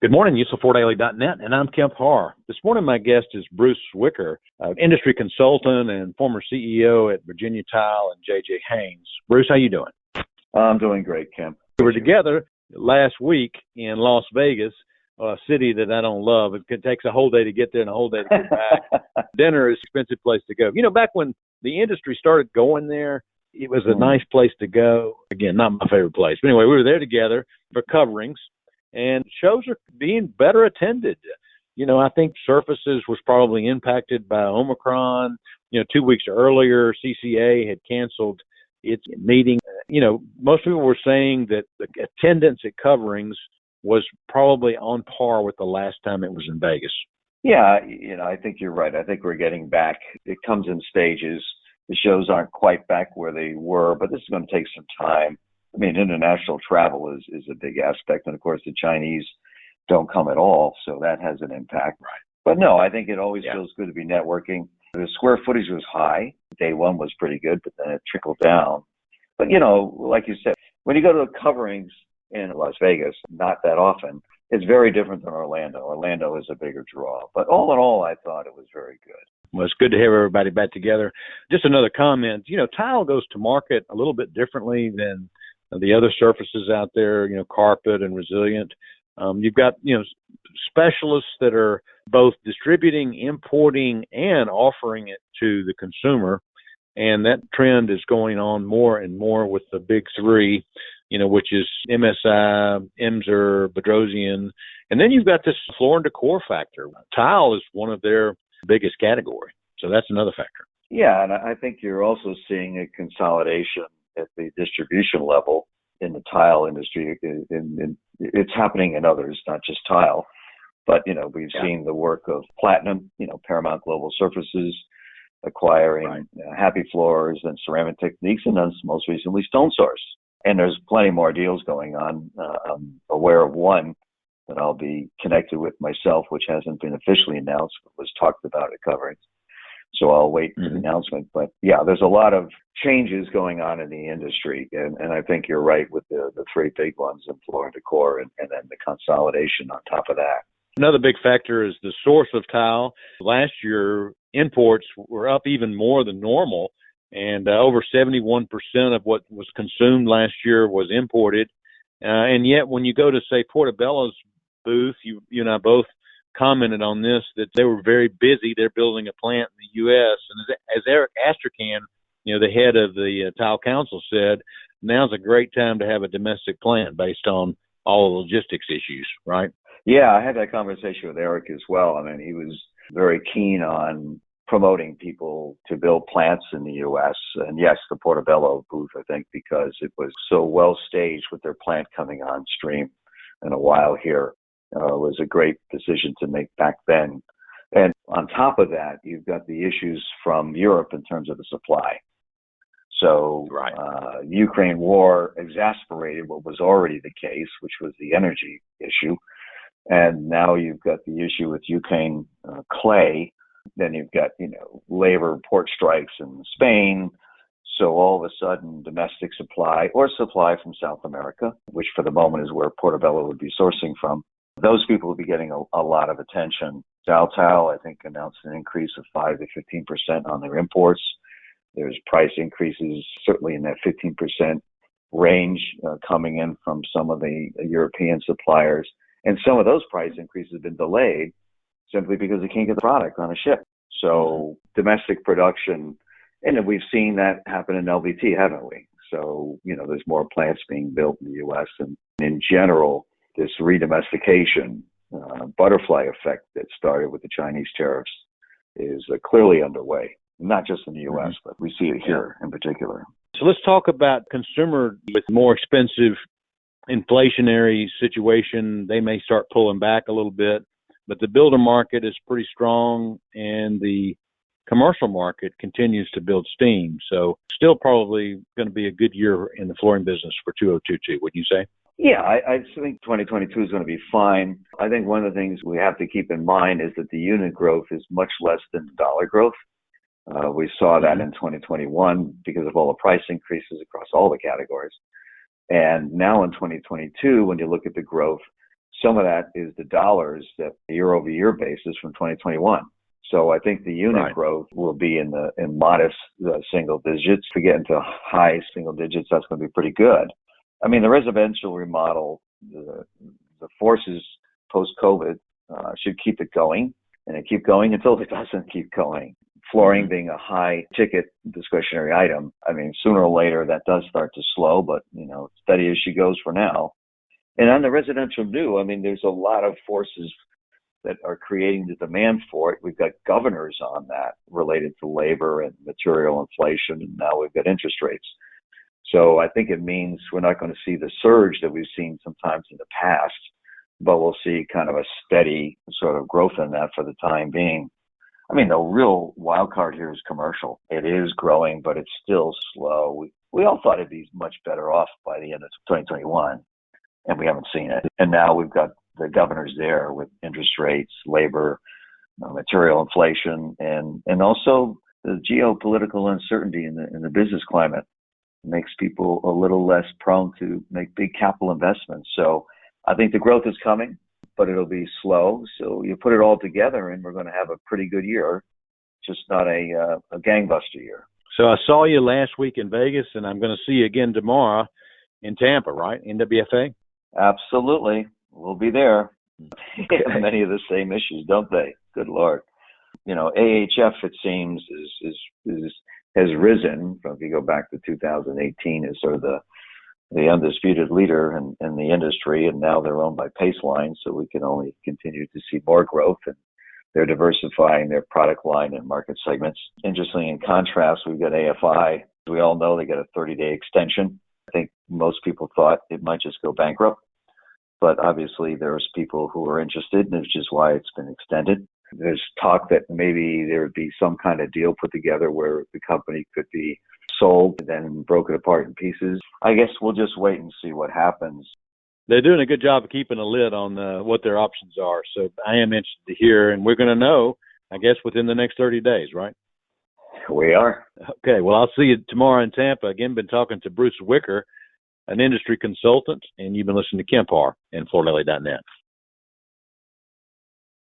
Good morning, usefulfordaily.net, and I'm Kemp Harr. This morning, my guest is Bruce Zwicker, industry consultant and former CEO at Virginia Tile and J.J. Haynes. Bruce, how you doing? I'm doing great, Kemp. We were together last week in Las Vegas, a city that I don't love. It takes a whole day to get there and a whole day to get back. Dinner is an expensive place to go. You know, back when the industry started going there, it was a nice place to go. Again, not my favorite place. But anyway, we were there together for coverings. And shows are being better attended. You know, I think Surfaces was probably impacted by Omicron. 2 weeks earlier, CCA had canceled its meeting. Most people were saying that the attendance at coverings was probably on par with the last time it was in Vegas. Yeah, I think you're right. I think we're getting back. It comes in stages. The shows aren't quite back where they were, but this is going to take some time. I mean, international travel is a big aspect. And, of course, the Chinese don't come at all, so that has an impact. Right. But, no, I think it always feels good to be networking. The square footage was high. Day one was pretty good, but then it trickled down. But, like you said, when you go to the coverings in Las Vegas, not that often, it's very different than Orlando. Orlando is a bigger draw. But all in all, I thought it was very good. Well, it's good to have everybody back together. Just another comment. Tile goes to market a little bit differently than the other surfaces out there, carpet and resilient. You've got, specialists that are both distributing, importing, and offering it to the consumer. And that trend is going on more and more with the big three, which is MSI, Emser, Bedrosian. And then you've got this floor and decor factor. Tile is one of their biggest category. So that's another factor. Yeah, and I think you're also seeing a consolidation at the distribution level in the tile industry. It's happening in others, not just tile. But, we've seen the work of Platinum, Paramount Global Surfaces, acquiring Happy Floors and Ceramic Techniques, and then most recently Stone Source. And there's plenty more deals going on. I'm aware of one that I'll be connected with myself, which hasn't been officially announced, but was talked about at coverings. So I'll wait for the announcement. But yeah, there's a lot of changes going on in the industry. And I think you're right with the three big ones in floor and decor and then the consolidation on top of that. Another big factor is the source of tile. Last year, imports were up even more than normal. And over 71% of what was consumed last year was imported. And yet when you go to, say, Portobello's booth, you and I both commented on this, that they were very busy. They're building a plant in the U.S. And as Eric Astrachan, the head of the Tile Council, said, now's a great time to have a domestic plant based on all the logistics issues, right? Yeah, I had that conversation with Eric as well. I mean, he was very keen on promoting people to build plants in the U.S. And yes, the Portobello booth, I think, because it was so well staged with their plant coming on stream in a while here. Was a great decision to make back then. And on top of that, you've got the issues from Europe in terms of the supply. So Ukraine war exacerbated what was already the case, which was the energy issue. And now you've got the issue with Ukraine clay. Then you've got, labor port strikes in Spain. So all of a sudden, domestic supply or supply from South America, which for the moment is where Portobello would be sourcing from, those people will be getting a lot of attention. Tile, I think, announced an increase of 5 to 15% on their imports. There's price increases, certainly in that 15% range, coming in from some of the European suppliers. And some of those price increases have been delayed simply because they can't get the product on a ship. So domestic production, and we've seen that happen in LVT, haven't we? So, there's more plants being built in the U.S. And in general, this redomestication butterfly effect that started with the Chinese tariffs is clearly underway, not just in the U.S., but we see it here in particular. So let's talk about consumer with more expensive inflationary situation. They may start pulling back a little bit, but the builder market is pretty strong and the commercial market continues to build steam. So still probably going to be a good year in the flooring business for 2022, wouldn't you say? Yeah, I think 2022 is going to be fine. I think one of the things we have to keep in mind is that the unit growth is much less than dollar growth. We saw that in 2021 because of all the price increases across all the categories. And now in 2022, when you look at the growth, some of that is the dollars that year-over-year basis from 2021. So I think the unit growth will be in modest single digits. If we get into high single digits, that's going to be pretty good. I mean, the residential remodel, the forces post-COVID should keep it going, and it keep going until it doesn't keep going. Flooring being a high-ticket discretionary item, I mean, sooner or later that does start to slow, but, steady as she goes for now. And on the residential new, I mean, there's a lot of forces that are creating the demand for it. We've got governors on that related to labor and material inflation, and now we've got interest rates. So I think it means we're not going to see the surge that we've seen sometimes in the past, but we'll see kind of a steady sort of growth in that for the time being. I mean, the real wild card here is commercial. It is growing, but it's still slow. We all thought it'd be much better off by the end of 2021, and we haven't seen it. And now we've got the governors there with interest rates, labor, material inflation, and also the geopolitical uncertainty in the business climate makes people a little less prone to make big capital investments. So I think the growth is coming, but it'll be slow. So you put it all together and we're going to have a pretty good year, just not a gangbuster year. So I saw you last week in Vegas, and I'm going to see you again tomorrow in Tampa, right? NWFA? Absolutely. We'll be there. Many of the same issues, don't they? Good Lord. AHF, it seems, has risen. If you go back to 2018, is sort of the undisputed leader in the industry, and now they're owned by Paceline, so we can only continue to see more growth, and they're diversifying their product line and market segments. Interestingly, in contrast, we've got AFI. We all know they got a 30-day extension. I think most people thought it might just go bankrupt, but obviously there's people who are interested, and which is why it's been extended. There's talk that maybe there would be some kind of deal put together where the company could be sold and then broken apart in pieces. I guess we'll just wait and see what happens. They're doing a good job of keeping a lid on what their options are. So I am interested to hear, and we're going to know, I guess, within the next 30 days, right? We are. Okay. Well, I'll see you tomorrow in Tampa. Again, been talking to Bruce Zwicker, an industry consultant, and you've been listening to Kemp Harr and FloorDaily.net.